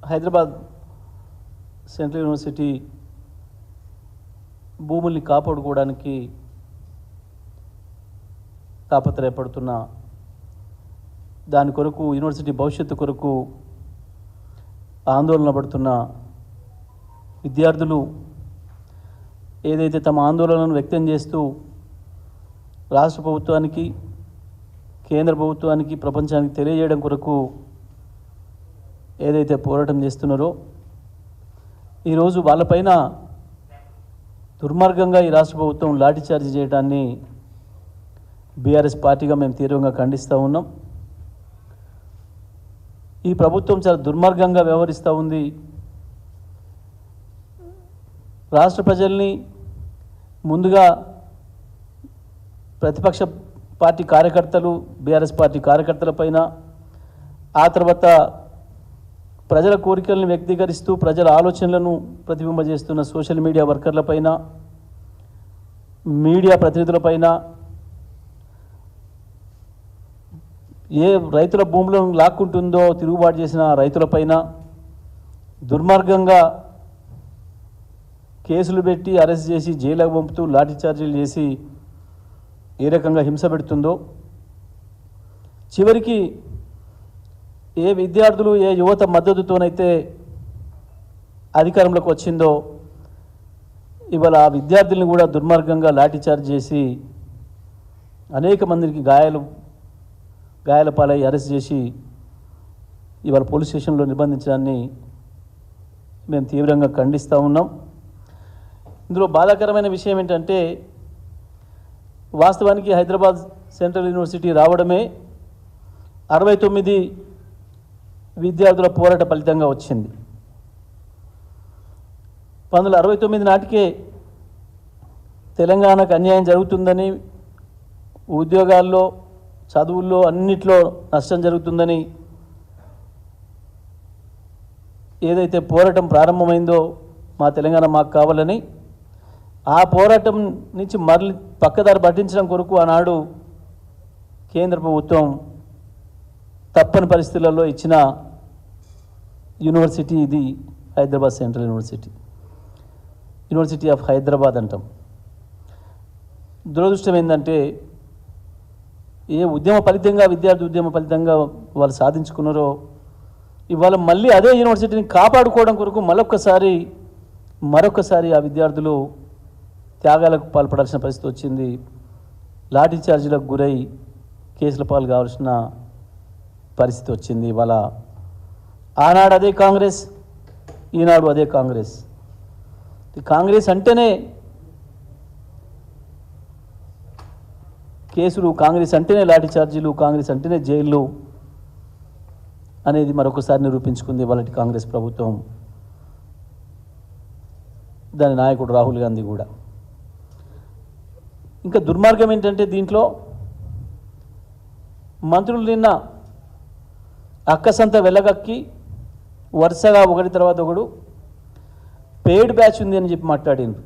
Hyderabad central university భూముల్ని కాపాడుకోవడానికి తాపత్రయపడుతున్న దాని కొరకు యూనివర్సిటీ భవిష్యత్తు కొరకు ఆందోళన పడుతున్న విద్యార్థులు ఏదైతే తమ ఆందోళనను వ్యక్తం చేస్తూ రాష్ట్ర ప్రభుత్వానికి కేంద్ర ప్రభుత్వానికి ప్రపంచానికి తెలియజేయడం కొరకు ఏదైతే పోరాటం చేస్తున్నారో ఈరోజు వాళ్ళపైన దుర్మార్గంగా ఈ రాష్ట్ర ప్రభుత్వం లాఠీచార్జ్ చేయడాన్ని బీఆర్ఎస్ పార్టీగా మేము తీవ్రంగా ఖండిస్తూ ఉన్నాం. ఈ ప్రభుత్వం చాలా దుర్మార్గంగా వ్యవహరిస్తూ ఉంది. రాష్ట్ర ప్రజల్ని ముందుగా ప్రతిపక్ష పార్టీ కార్యకర్తలు బీఆర్ఎస్ పార్టీ కార్యకర్తలపైన, ఆ తర్వాత ప్రజల కోరికలను వ్యక్తీకరిస్తూ ప్రజల ఆలోచనలను ప్రతిబింబజేస్తున్న సోషల్ మీడియా వర్కర్లపైన, మీడియా ప్రతినిధులపైన, ఏ రైతుల భూములను లాక్కుంటుందో తిరుగుబాటు చేసిన రైతులపైన దుర్మార్గంగా కేసులు పెట్టి అరెస్ట్ చేసి జైలుకు పంపుతూ లాఠీచార్జీలు చేసి ఏ రకంగా హింస పెడుతుందో, చివరికి ఏ విద్యార్థులు ఏ యువత మద్దతుతోనైతే అధికారంలోకి వచ్చిందో ఇవాళ ఆ విద్యార్థులను కూడా దుర్మార్గంగా లాఠీచార్జ్ చేసి అనేక మందికి గాయాల పాలై అరెస్ట్ చేసి ఇవాళ పోలీస్ స్టేషన్లో నిర్బంధించడాన్ని మేము తీవ్రంగా ఖండిస్తూ ఉన్నాం. ఇందులో బాధాకరమైన విషయం ఏంటంటే వాస్తవానికి హైదరాబాద్ సెంట్రల్ యూనివర్సిటీ రావడమే 69 విద్యార్థుల పోరాట ఫలితంగా వచ్చింది. 1969 నాటికే తెలంగాణకు అన్యాయం జరుగుతుందని, ఉద్యోగాల్లో చదువుల్లో అన్నిట్లో నష్టం జరుగుతుందని ఏదైతే పోరాటం ప్రారంభమైందో మా తెలంగాణ మాకు కావాలని, ఆ పోరాటం నుంచి మరలి పక్కదారి పట్టించడం కొరకు ఆనాడు కేంద్ర ప్రభుత్వం తప్పని పరిస్థితులలో ఇచ్చిన యూనివర్సిటీ ఇది Hyderabad central university of Hyderabad అంటాం. దురదృష్టం ఏంటంటే ఏ ఉద్యమ ఫలితంగా విద్యార్థి ఉద్యమ ఫలితంగా వాళ్ళు సాధించుకున్నారో ఇవాళ మళ్ళీ అదే యూనివర్సిటీని కాపాడుకోవడం కొరకు మరొకసారి ఆ విద్యార్థులు త్యాగాలకు పాల్పడాల్సిన పరిస్థితి వచ్చింది. లాఠీ చార్జీలకు గురై కేసుల పాలు కావాల్సిన పరిస్థితి వచ్చింది. ఇవాళ ఆనాడు అదే కాంగ్రెస్, ఈనాడు అదే కాంగ్రెస్. కాంగ్రెస్ అంటేనే కేసులు, కాంగ్రెస్ అంటేనే లాఠీ చార్జీలు, కాంగ్రెస్ అంటేనే జైళ్ళు అనేది మరొకసారి నిరూపించుకుంది వాళ్ళ కాంగ్రెస్ ప్రభుత్వం, దాని నాయకుడు రాహుల్ గాంధీ కూడా. ఇంకా దుర్మార్గం ఏంటంటే దీంట్లో మంత్రులు నిన్న అక్కసంత వెళ్ళగక్కి వరుసగా ఒకటి తర్వాత ఒకడు పెయిడ్ బ్యాచ్ ఉంది అని చెప్పి మాట్లాడిండ్రు.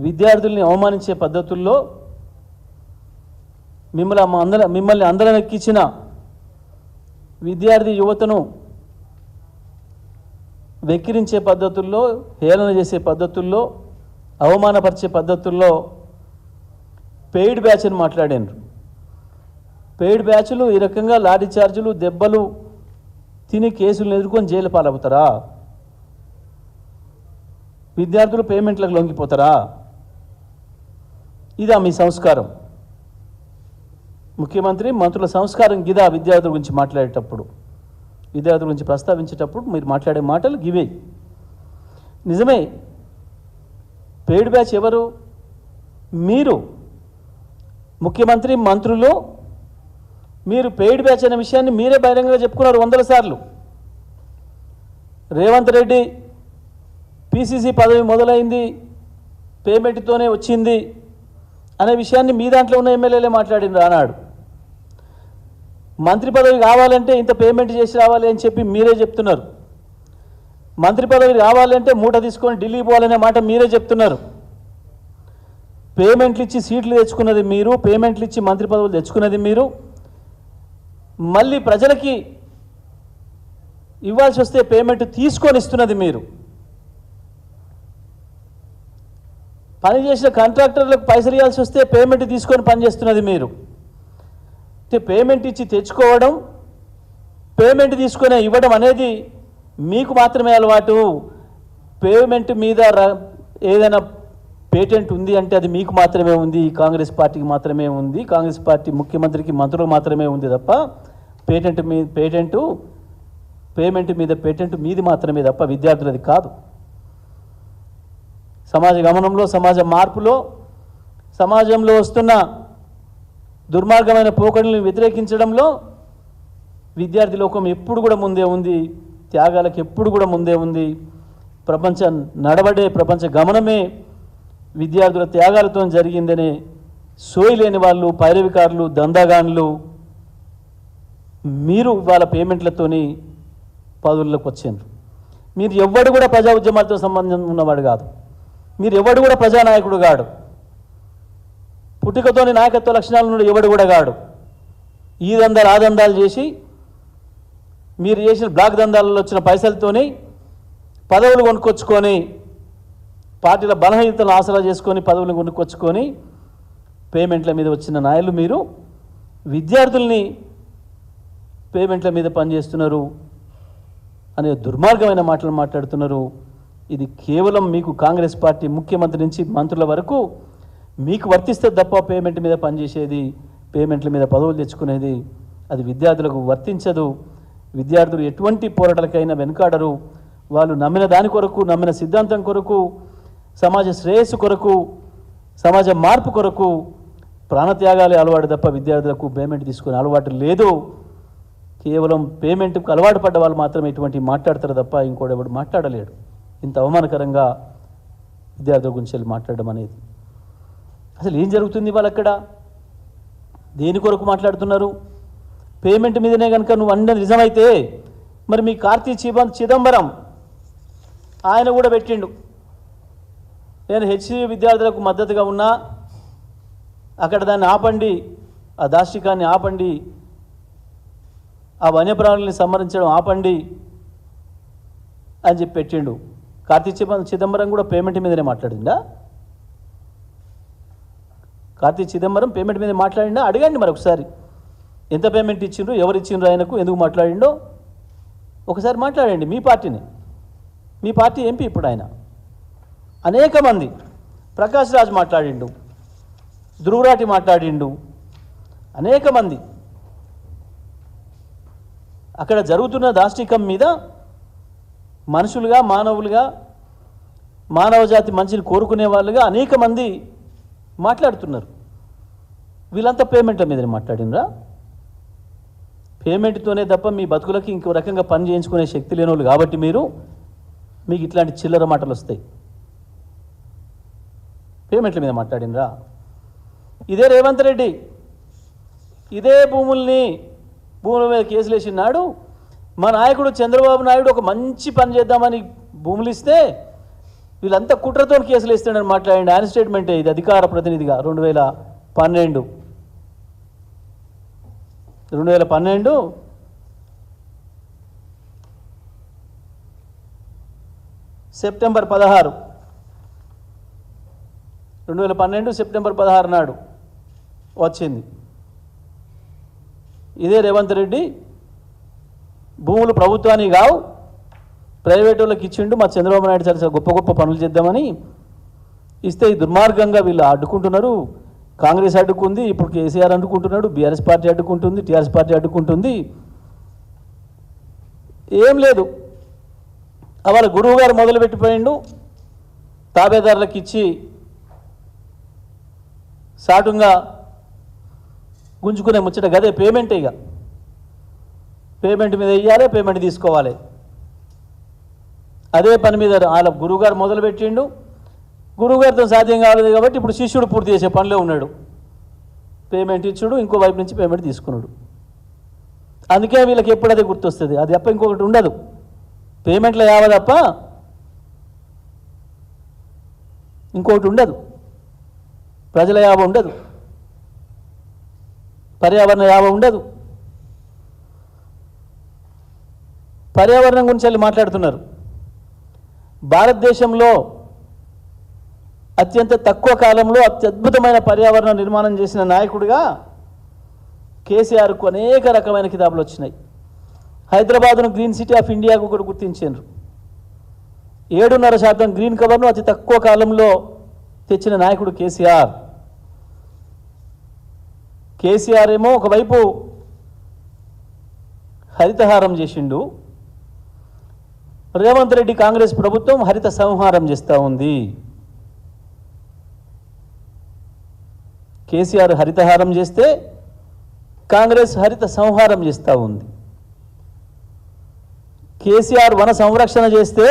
విద్యార్థుల్ని అవమానించే పద్ధతుల్లో మిమ్మల్ని అందరం ఎక్కించిన విద్యార్థి యువతను వెక్కిరించే పద్ధతుల్లో, హేళన చేసే పద్ధతుల్లో, అవమానపరిచే పద్ధతుల్లో పెయిడ్ బ్యాచ్ అని మాట్లాడారు. పెయిడ్ బ్యాచ్లు ఈ రకంగా లాఠీ చార్జీలు, దెబ్బలు తిని కేసులను ఎదుర్కొని జైలు పాలవుతారా? విద్యార్థులు పేమెంట్లకు లొంగిపోతారా? ఇదా మీ సంస్కారం? ముఖ్యమంత్రి మంత్రుల సంస్కారం గిదా? విద్యార్థుల గురించి మాట్లాడేటప్పుడు, విద్యార్థుల గురించి ప్రస్తావించేటప్పుడు మీరు మాట్లాడే మాటలు గివే. నిజమే, పెయిడ్ బ్యాచ్ ఎవరు? మీరు ముఖ్యమంత్రి, మంత్రులు. మీరు పెయిడ్ బ్యాచ్ అనే విషయాన్ని మీరే బహిరంగంగా చెప్పుకున్నారు 100 సార్లు. రేవంత్ రెడ్డి పిసిసి పదవి మొదలైంది పేమెంట్తోనే వచ్చింది అనే విషయాన్ని మీ దాంట్లో ఉన్న ఎమ్మెల్యేలే మాట్లాడినారు ఆనాడు. మంత్రి పదవి కావాలంటే ఇంత పేమెంట్ చేసి రావాలి అని చెప్పి మీరే చెప్తున్నారు. మంత్రి పదవి రావాలంటే మూట తీసుకొని ఢిల్లీ పోవాలనే మాట మీరే చెప్తున్నారు. పేమెంట్లు ఇచ్చి సీట్లు తెచ్చుకున్నది మీరు, పేమెంట్లు ఇచ్చి మంత్రి పదవులు తెచ్చుకున్నది మీరు. మళ్ళీ ప్రజలకి ఇవ్వాల్సి వస్తే పేమెంట్ తీసుకొని ఇస్తున్నది మీరు. పని చేసిన కాంట్రాక్టర్లకు పైసలు ఇవ్వాల్సి వస్తే పేమెంట్ తీసుకొని పనిచేస్తున్నది మీరు. పేమెంట్ ఇచ్చి తెచ్చుకోవడం, పేమెంట్ తీసుకొని ఇవ్వడం అనేది మీకు మాత్రమే అలవాటు. పేమెంట్ మీద ఏదైనా పేటెంట్ ఉంది అంటే అది మీకు మాత్రమే ఉంది, కాంగ్రెస్ పార్టీకి మాత్రమే ఉంది, కాంగ్రెస్ పార్టీ ముఖ్యమంత్రికి మంత్రులకు మాత్రమే ఉంది తప్ప పేమెంట్ మీద పేటెంట్ మీది మాత్రమే తప్ప విద్యార్థులది కాదు. సమాజ గమనంలో, సమాజ మార్పులో, సమాజంలో వస్తున్న దుర్మార్గమైన పోకడలను వ్యతిరేకించడంలో విద్యార్థి లోకం ఎప్పుడు కూడా ముందే ఉంది, త్యాగాలకు ఎప్పుడు కూడా ముందే ఉంది. ప్రపంచ గమనమే విద్యార్థుల త్యాగాలతో జరిగిందనే సోయి లేని వాళ్ళు, పైరవికారులు, దందాగాన్లు మీరు వాళ్ళ పేమెంట్లతోని పదవుల్లోకి వచ్చిండ్రు. మీరు ఎవ్వడు కూడా ప్రజా ఉద్యమాలతో సంబంధం ఉన్నవాడు కాదు, మీరు ఎవడు కూడా ప్రజానాయకుడు కాడు, పుట్టుకతోని నాయకత్వ లక్షణాలు ఉన్న ఎవడు కూడా కాడు. ఈ దందాలు ఆ దందాలు చేసి మీరు చేసిన బ్లాక్ దందాలలో వచ్చిన పైసలతోని పదవులు కొనుక్కొచ్చుకొని, పార్టీల బలహీనతలను ఆసరా చేసుకొని పదవులను కొనుక్కొచ్చుకొని పేమెంట్ల మీద వచ్చిన నాయకులు మీరు విద్యార్థుల్ని పేమెంట్ల మీద పనిచేస్తున్నారు అనే దుర్మార్గమైన మాటలు మాట్లాడుతున్నారు. ఇది కేవలం మీకు కాంగ్రెస్ పార్టీ ముఖ్యమంత్రి నుంచి మంత్రుల వరకు మీకు వర్తిస్తే తప్ప పేమెంట్ మీద పనిచేసేది, పేమెంట్ల మీద పదవులు తెచ్చుకునేది అది విద్యార్థులకు వర్తించదు. విద్యార్థులు ఎటువంటి పోరాటాలకైనా వెనుకాడరు. వాళ్ళు నమ్మిన దాని కొరకు, నమ్మిన సిద్ధాంతం కొరకు, సమాజ శ్రేయస్సు కొరకు, సమాజ మార్పు కొరకు ప్రాణత్యాగాలే అలవాటు తప్ప విద్యార్థులకు పేమెంట్ తీసుకునే అలవాటు లేదు. కేవలం పేమెంట్కు అలవాటు పడ్డ వాళ్ళు మాత్రమే ఇటువంటి మాట్లాడతారు తప్ప ఇంకోటి ఎవడు మాట్లాడలేడు. ఇంత అవమానకరంగా విద్యార్థుల గురించి మాట్లాడడం అనేది అసలు ఏం జరుగుతుంది? వాళ్ళు అక్కడ దేని కొరకు మాట్లాడుతున్నారు? పేమెంట్ మీదనే కనుక నువ్వు అన్నది నిజమైతే మరి మీ కార్తీ చిదంబరం ఆయన కూడా పెట్టిండు, నేను హెచ్సియు విద్యార్థులకు మద్దతుగా ఉన్నా, అక్కడ దాన్ని ఆపండి, ఆ దాష్టికాన్ని ఆపండి, ఆ వన్యప్రాణుల్ని సంహరించడం ఆపండి అని చెప్పి పెట్టిండు. కార్తీ చిదంబరం కూడా పేమెంట్ మీదనే మాట్లాడిందా? కార్తీ చిదంబరం పేమెంట్ మీద మాట్లాడిందా? అడగండి మరి ఒకసారి, ఎంత పేమెంట్ ఇచ్చిండ్రు, ఎవరు ఇచ్చిండ్రు, ఆయనకు ఎందుకు మాట్లాడిండో ఒకసారి మాట్లాడండి. మీ పార్టీ ఎంపీ ఇప్పుడు ఆయన, అనేక మంది, ప్రకాష్ రాజ్ మాట్లాడిండు, ధ్రువరాటి మాట్లాడిండు, అనేక మంది అక్కడ జరుగుతున్న దాష్టికం మీద మనుషులుగా, మానవులుగా, మానవజాతి మంచిని కోరుకునే వాళ్ళుగా అనేక మంది మాట్లాడుతున్నారు. వీళ్ళంతా పేమెంట్ల మీదనే మాట్లాడినరా? పేమెంట్తోనే తప్ప మీ బతుకులకి ఇంకో రకంగా పని చేయించుకునే శక్తి లేని వాళ్ళు కాబట్టి మీకు ఇట్లాంటి చిల్లర మాటలు వస్తాయి. పేమెంట్ల మీద మాట్లాడినరా? ఇదే రేవంత్ రెడ్డి ఇదే భూముల మీద కేసులు వేసినాడు. మా నాయకుడు చంద్రబాబు నాయుడు ఒక మంచి పని చేద్దామని భూములు ఇస్తే వీళ్ళంతా కుట్రతో కేసులు ఇస్తాడని మాట్లాడండి. ఆయన స్టేట్మెంటే ఇది, అధికార ప్రతినిధిగా 2012 సెప్టెంబర్ 16 నాడు వచ్చింది. ఇదే రేవంత్ రెడ్డి భూములు ప్రభుత్వానికి కావు, ప్రైవేట్ వాళ్ళకి ఇచ్చిండు, మా చంద్రబాబు నాయుడు చాలా గొప్ప గొప్ప పనులు చేద్దామని ఇస్తే ఈ దుర్మార్గంగా వీళ్ళు అడ్డుకుంటున్నారు. కాంగ్రెస్ అడ్డుకుంది, ఇప్పుడు కేసీఆర్ అడ్డుకుంటున్నాడు, బీఆర్ఎస్ పార్టీ అడ్డుకుంటుంది, టీఆర్ఎస్ పార్టీ అడ్డుకుంటుంది. ఏం లేదు, వాళ్ళ గురువు గారు మొదలుపెట్టిపోయిండు, తాబేదారులకు ఇచ్చి సాటుగా గుంజుకునే ముచ్చట గదే పేమెంటే. ఇక పేమెంట్ మీద ఇవ్వాలి, పేమెంట్ తీసుకోవాలి. అదే పని మీద వాళ్ళ గురువుగారు మొదలుపెట్టిండు, గురువుగారితో సాధ్యం కాలేదు కాబట్టి ఇప్పుడు శిష్యుడు పూర్తి చేసే పనిలో ఉన్నాడు. పేమెంట్ ఇచ్చుడు, ఇంకో వైపు నుంచి పేమెంట్ తీసుకున్నాడు. అందుకే వీళ్ళకి ఎప్పుడు అదే గుర్తొస్తుంది, అది తప్ప ఇంకొకటి ఉండదు. పేమెంట్లో యావ తప్ప ఇంకొకటి ఉండదు. ప్రజల యావ ఉండదు, పర్యావరణ యావ ఉండదు, పర్యావరణం గురించి వెళ్ళి మాట్లాడుతున్నారు. భారతదేశంలో అత్యంత తక్కువ కాలంలో అత్యద్భుతమైన పర్యావరణ నిర్మాణం చేసిన నాయకుడిగా కేసీఆర్కు అనేక రకమైన కితాబులు వచ్చినాయి. హైదరాబాద్ను గ్రీన్ సిటీ ఆఫ్ ఇండియాకు కూడా గుర్తించారు. 7.5% గ్రీన్ కవర్ను అతి తక్కువ కాలంలో తెచ్చిన నాయకుడు కేసీఆర్. కేసీఆర్ ఏమో ఒకవైపు హరితహారం చేసిండు, రేవంత్ రెడ్డి కాంగ్రెస్ ప్రభుత్వం హరిత సంహారం చేస్తూ ఉంది. కేసీఆర్ హరితహారం చేస్తే కాంగ్రెస్ హరిత సంహారం చేస్తూ ఉంది. కేసీఆర్ వన సంరక్షణ చేస్తే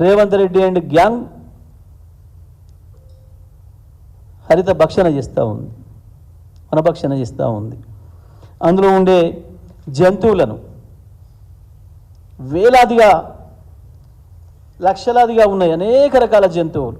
రేవంత్ రెడ్డి అండ్ గ్యాంగ్ హరిత భక్షణ చేస్తూ ఉంది, వనభక్షణ చేస్తూ ఉంది. అందులో ఉండే జంతువులను వేలాదిగా లక్షలాదిగా ఉన్నాయి, అనేక రకాల జంతువులు.